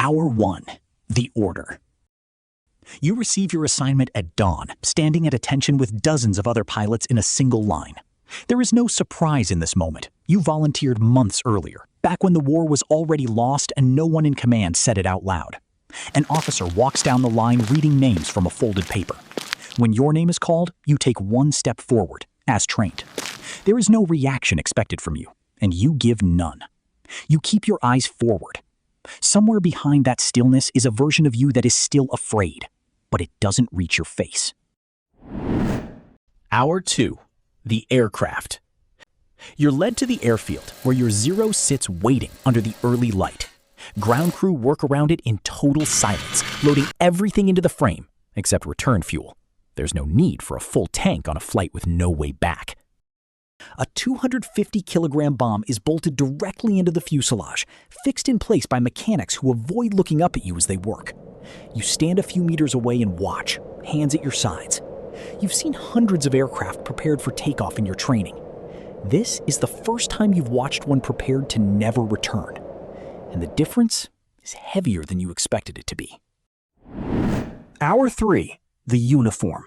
Hour 1. The Order. You receive your assignment at dawn, standing at attention with dozens of other pilots in a single line. There is no surprise in this moment. You volunteered months earlier, back when the war was already lost and no one in command said it out loud. An officer walks down the line reading names from a folded paper. When your name is called, you take one step forward, as trained. There is no reaction expected from you, and you give none. You keep your eyes forward. Somewhere behind that stillness is a version of you that is still afraid, but it doesn't reach your face. Hour 2. The Aircraft. You're led to the airfield, where your Zero sits waiting under the early light. Ground crew work around it in total silence, loading everything into the frame, except return fuel. There's no need for a full tank on a flight with no way back. A 250-kilogram bomb is bolted directly into the fuselage, fixed in place by mechanics who avoid looking up at you as they work. You stand a few meters away and watch, hands at your sides. You've seen hundreds of aircraft prepared for takeoff in your training. This is the first time you've watched one prepared to never return. And the difference is heavier than you expected it to be. Hour 3. The Uniform.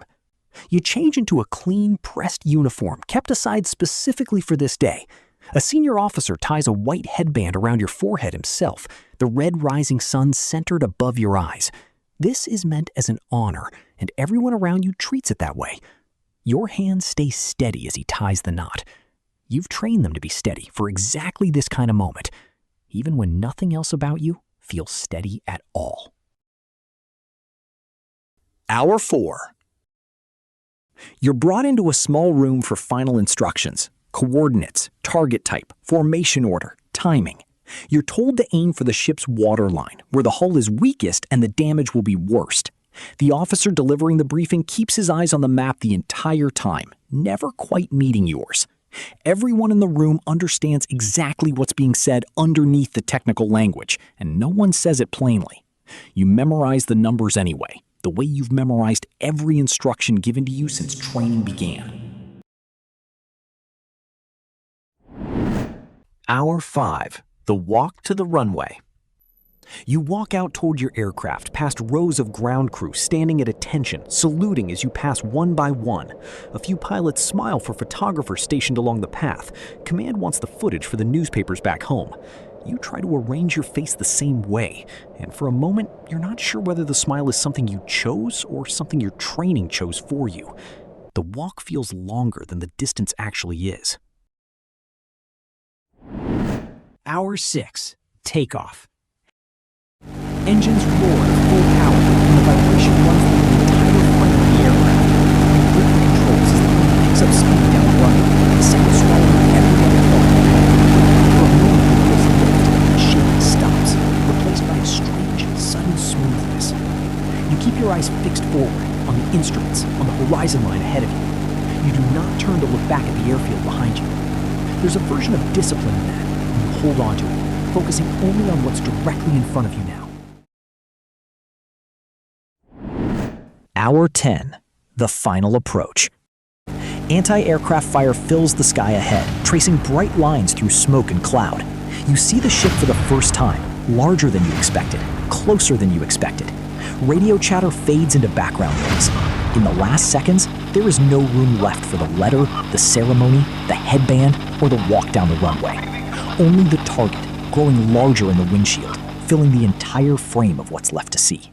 You change into a clean, pressed uniform kept aside specifically for this day. A senior officer ties a white headband around your forehead himself, the red rising sun centered above your eyes. This is meant as an honor, and everyone around you treats it that way. Your hands stay steady as he ties the knot. You've trained them to be steady for exactly this kind of moment, even when nothing else about you feels steady at all. Hour 4. You're brought into a small room for final instructions, coordinates, target type, formation order, timing. You're told to aim for the ship's waterline, where the hull is weakest and the damage will be worst. The officer delivering the briefing keeps his eyes on the map the entire time, never quite meeting yours. Everyone in the room understands exactly what's being said underneath the technical language, and no one says it plainly. You memorize the numbers anyway, the way you've memorized every instruction given to you since training began. Hour 5. The Walk to the Runway. You walk out toward your aircraft, past rows of ground crew standing at attention, saluting as you pass one by one. A few pilots smile for photographers stationed along the path. Command wants the footage for the newspapers back home. You try to arrange your face the same way, and for a moment, you're not sure whether the smile is something you chose or something your training chose for you. The walk feels longer than the distance actually is. Hour 6. Takeoff. Engines roar at full power, and the vibration runs through the entire frame of the aircraft. You grip the controls as the plane picks up speed down the runway, the sound swallowing every other thought. For a moment, it feels lift, and shaking stops, replaced by a strange, sudden smoothness. You keep your eyes fixed forward, on the instruments, on the horizon line ahead of you. You do not turn to look back at the airfield behind you. There's a version of discipline in that, and you hold on to it, focusing only on what's directly in front of you now. Hour 10. The Final Approach. Anti-aircraft fire fills the sky ahead, tracing bright lines through smoke and cloud. You see the ship for the first time, larger than you expected, closer than you expected. Radio chatter fades into background noise. In the last seconds, there is no room left for the letter, the ceremony, the headband, or the walk down the runway. Only the target, growing larger in the windshield, filling the entire frame of what's left to see.